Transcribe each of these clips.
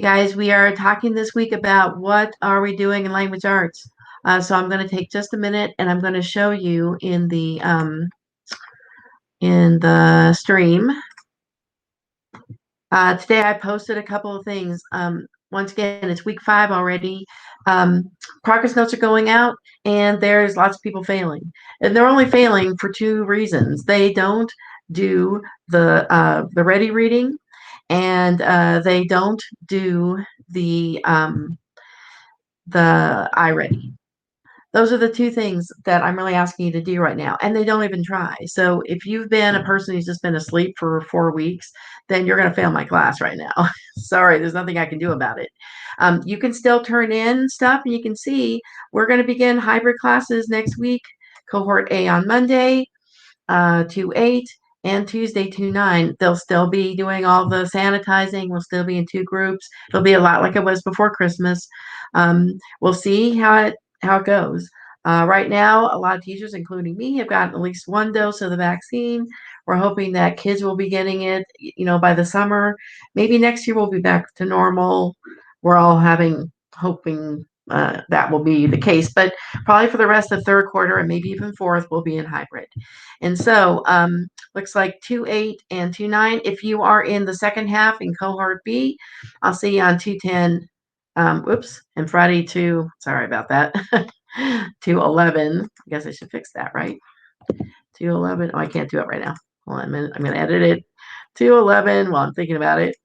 Hey guys, we are talking this week about what are we doing in language arts. So I'm going to take just a minute and I'm going to show you in the stream. Today I posted a couple of things. Once again, it's week 5 already. Um, Progress notes are going out, and there's lots of people failing, and they're only failing for 2 reasons. They don't do the ready reading, and they don't do the iReady. Those are the 2 things that I'm really asking you to do right now, and they don't even try. So if you've been a person who's just been asleep for 4 weeks, then you're going to fail my class right now. Sorry, there's nothing I can do about it. You can still turn in stuff, and you can see we're going to begin hybrid classes next week. Cohort A on Monday, 2-8, and Tuesday 2-9. They'll still be doing all the sanitizing. We'll still be in 2 groups. It'll be a lot like it was before Christmas. We'll see how it goes. Right now, a lot of teachers, including me, have gotten at least 1 dose of the vaccine. We're hoping that kids will be getting it, by the summer. Maybe next year we'll be back to normal. We're all hoping that will be the case, but probably for the rest of the 3rd quarter and maybe even 4th, we'll be in hybrid. And so looks like 2-8 and 2-9. If you are in the second half in cohort B, I'll see you on 2-10. And Friday 2, sorry about that, 2-11. I guess I should fix that, right? 2-11. Oh, I can't do it right now. Hold on a minute. I'm going to edit it. 2-11 while I'm thinking about it.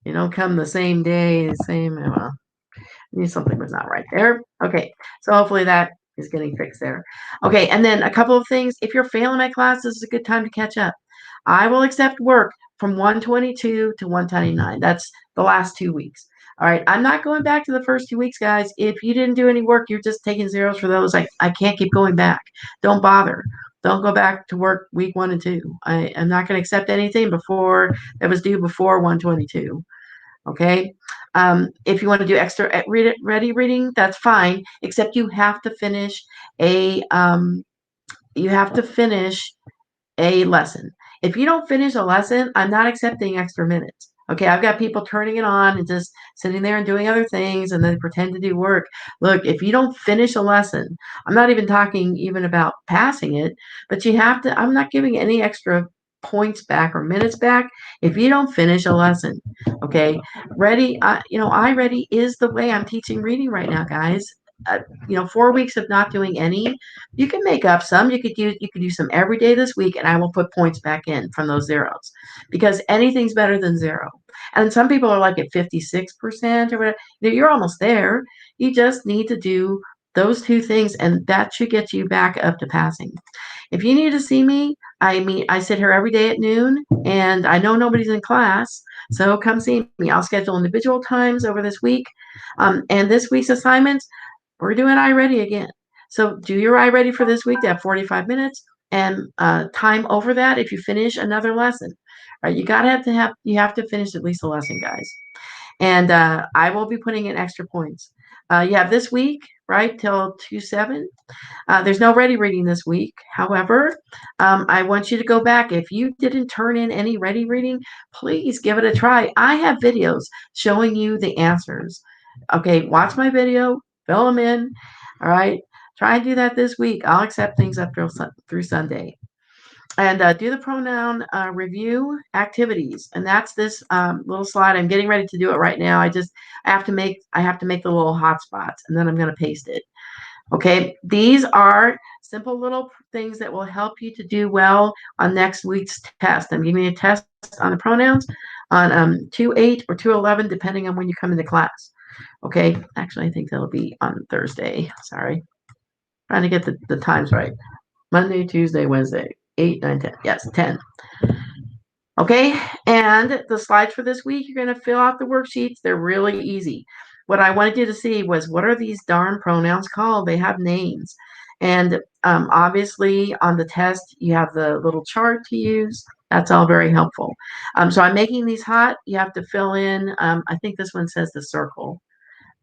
You don't come the same day, well, something was not right there. Okay, so hopefully that is getting fixed there. Okay, and then a couple of things. If you're failing my class, this is a good time to catch up. I will accept work from 122 to 129. That's the last 2 weeks. All right, I'm not going back to the first 2 weeks, guys. If you didn't do any work, you're just taking zeros for those. I can't keep going back. Don't bother. Don't go back to work week 1 and 2. I am not going to accept anything that was due before 122. Okay. If you want to do extra ready reading, that's fine, except you have to finish a lesson. If you don't finish a lesson, I'm not accepting extra minutes. Okay, I've got people turning it on and just sitting there and doing other things and then pretend to do work. Look, if you don't finish a lesson, I'm not even talking even about passing it, but you have to, I'm not giving any extra points back or minutes back if you don't finish a lesson. Okay, ready, iReady is the way I'm teaching reading right now, guys. 4 weeks of not doing any, you can make up some. You could do some every day this week, and I will put points back in from those zeros because anything's better than 0. And some people are like at 56% or whatever. You're almost there. You just need to do those 2 things, and that should get you back up to passing. If you need to see me, I sit here every day at noon, and I know nobody's in class, so come see me. I'll schedule individual times over this week. And this week's assignments, we're doing iReady again. So do your iReady for this week to have 45 minutes and time over that if you finish another lesson. All right, you have to finish at least a lesson, guys. And I will be putting in extra points. You have this week, right, till 2-7. There's no ready reading this week. However, I want you to go back. If you didn't turn in any ready reading, please give it a try. I have videos showing you the answers. Okay, watch my video, fill them in. All right, try and do that this week. I'll accept things up through Sunday. And do the pronoun review activities, and that's this little slide. I'm getting ready to do it right now. I have to make the little hotspots, and then I'm going to paste it. Okay, these are simple little things that will help you to do well on next week's test. I'm giving you a test on the pronouns on 2-8 or 2-11, depending on when you come into class. Okay, actually, I think that'll be on Thursday. Sorry, trying to get the times right. Monday, Tuesday, Wednesday, 8, 9, 10. Yes, 10. Okay, and the slides for this week, you're going to fill out the worksheets. They're really easy. What I wanted you to see was, what are these darn pronouns called? They have names. And obviously on the test, you have the little chart to use. That's all very helpful. So I'm making these hot. You have to fill in, I think this one says the circle.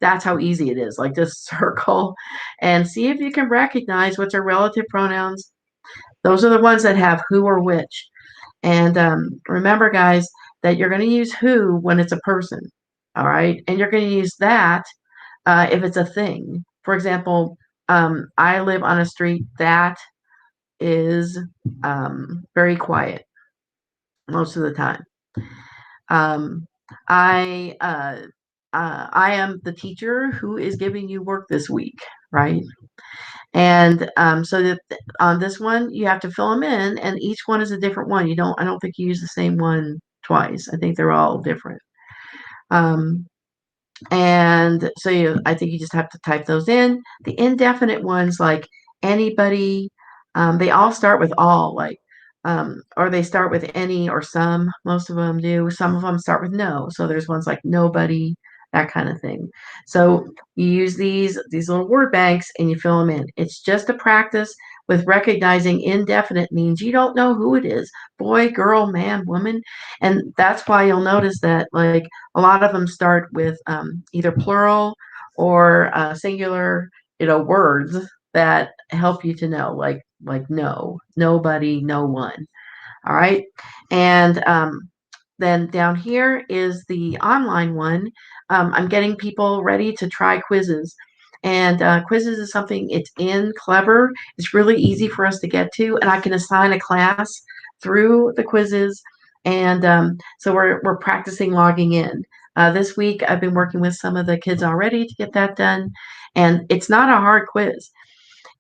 That's how easy it is, like just circle and see if you can recognize what's our relative pronouns. Those are the ones that have who or which. And remember, guys, that you're going to use who when it's a person. All right. And you're going to use that if it's a thing. For example, I live on a street that is very quiet most of the time. Um, I am the teacher who is giving you work this week, right? And so that on this one, you have to fill them in, and each one is a different one. I don't think you use the same one twice. I think they're all different. Um, and so I think you just have to type those in. The indefinite ones, like anybody, they all start with all, like, or they start with any or some. Most of them do. Some of them start with no. So there's ones like nobody, that kind of thing. So you use these little word banks and you fill them in. It's just a practice with recognizing indefinite means you don't know who it is, boy, girl, man, woman. And that's why you'll notice that, like, a lot of them start with either plural or singular, words that help you to know, like no, nobody, no one. All right. And then down here is the online one. I'm getting people ready to try quizzes. And quizzes is something, it's in Clever. It's really easy for us to get to, and I can assign a class through the quizzes. And so we're practicing logging in. This week, I've been working with some of the kids already to get that done. And it's not a hard quiz.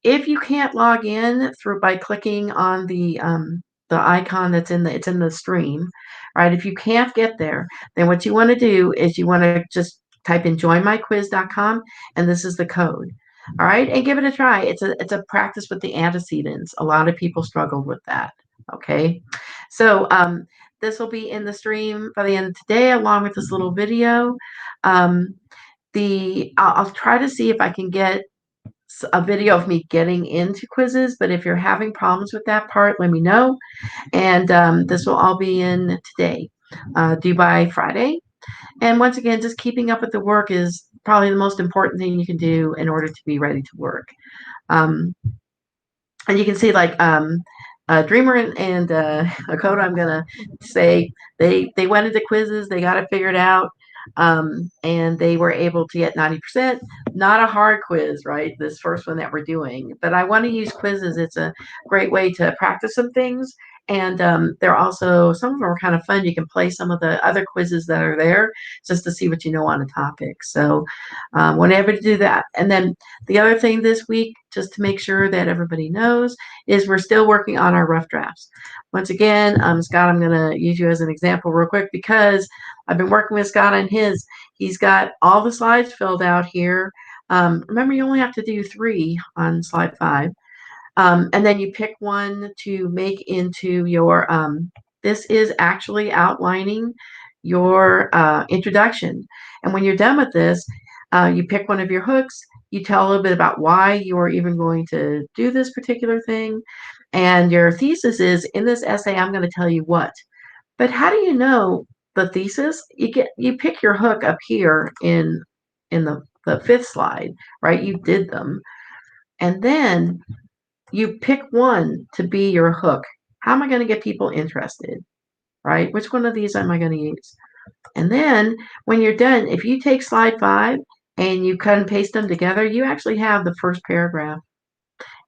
If you can't log in through by clicking on the icon that's it's in the stream, right? If you can't get there, then what you want to do is you want to just type in joinmyquiz.com, and this is the code. All right, and give it a try. It's a practice with the antecedents. A lot of people struggled with that. Okay, so this will be in the stream by the end of today, along with this little video. Um, I'll try to see if I can get a video of me getting into quizzes, but if you're having problems with that part, let me know. And this will all be in today, due by Friday. And once again, just keeping up with the work is probably the most important thing you can do in order to be ready to work. Um, and you can see, like, Dreamer and Akoda, I'm gonna say they went into quizzes, they got it figured out, and they were able to get 90%. Not a hard quiz, right? This first one that we're doing, but I want to use quizzes. It's a great way to practice some things, and they're also, some of them are kind of fun. You can play some of the other quizzes that are there just to see what you know on a topic. So whenever to do that. And then the other thing this week, just to make sure that everybody knows, is we're still working on our rough drafts. Once again, Scott, I'm going to use you as an example real quick because I've been working with Scott on his. He's got all the slides filled out here. Remember, you only have to do 3 on slide 5. And then you pick one to make into your, this is actually outlining your introduction. And when you're done with this, you pick one of your hooks, you tell a little bit about why you are even going to do this particular thing. And your thesis is, in this essay, I'm going to tell you what. But how do you know the thesis? You pick your hook up here in the 5th slide, right? You did them. And then you pick one to be your hook. How am I going to get people interested, right? Which one of these am I going to use? And then when you're done, if you take slide 5 and you cut and paste them together, you actually have the first paragraph.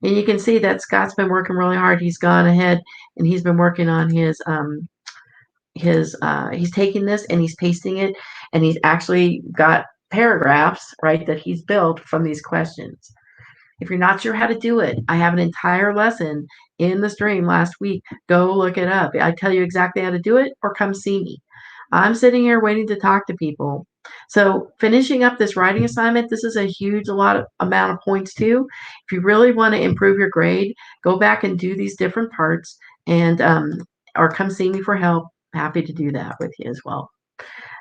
And you can see that Scott's been working really hard. He's gone ahead and he's been working on he's taking this and he's pasting it, and he's actually got paragraphs, right, that he's built from these questions. If you're not sure how to do it, I have an entire lesson in the stream last week. Go look it up. I tell you exactly how to do it, or come see me. I'm sitting here waiting to talk to people. So finishing up this writing assignment, this is a huge amount of points too. If you really want to improve your grade, go back and do these different parts, and or come see me for help. Happy to do that with you as well.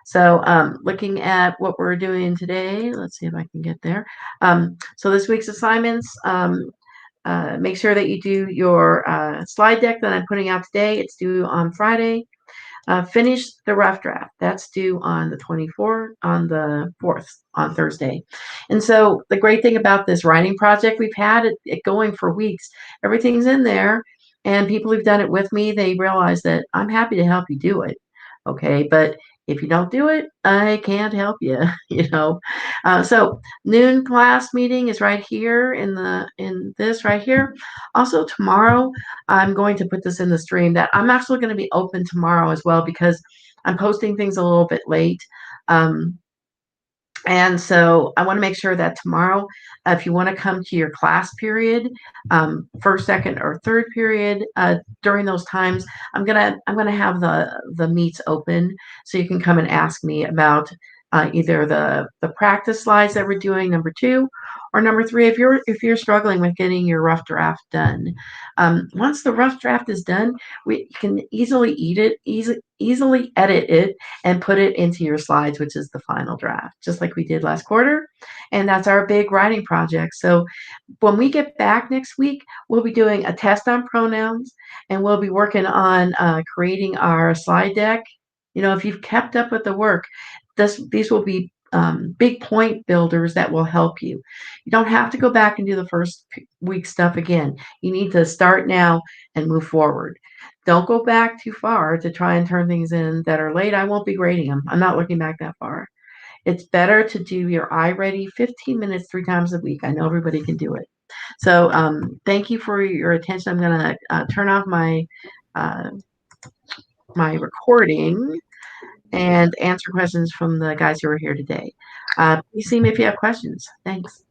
So looking at what we're doing today, let's see if I can get there. So this week's assignments, make sure that you do your slide deck that I'm putting out today. It's due on Friday. Finish the rough draft. That's due on the 24th, on the 4th, on Thursday. And so the great thing about this writing project, we've had it going for weeks. Everything's in there, and people who've done it with me, they realize that I'm happy to help you do it. Okay, but If you don't do it, I can't help you, you know. So noon class meeting is right here in this right here. Also tomorrow, I'm going to put this in the stream that I'm actually going to be open tomorrow as well because I'm posting things a little bit late. Um, and so I want to make sure that tomorrow, if you want to come to your class period, first, second, or third period, during those times, I'm gonna have the meets open so you can come and ask me about either the practice slides that we're doing, number two, or number three, if you're struggling with getting your rough draft done. Once the rough draft is done, we can easily edit it and put it into your slides, which is the final draft, just like we did last quarter. And that's our big writing project. So when we get back next week, we'll be doing a test on pronouns and we'll be working on creating our slide deck. If you've kept up with the work, these will be big point builders that will help you. You don't have to go back and do the first week stuff again. You need to start now and move forward. Don't go back too far to try and turn things in that are late. I won't be grading them. I'm not looking back that far. It's better to do your iReady 15 minutes 3 times a week. I know everybody can do it. So thank you for your attention. I'm going to turn off uh, my recording and answer questions from the guys who are here today. Please see me if you have questions. Thanks.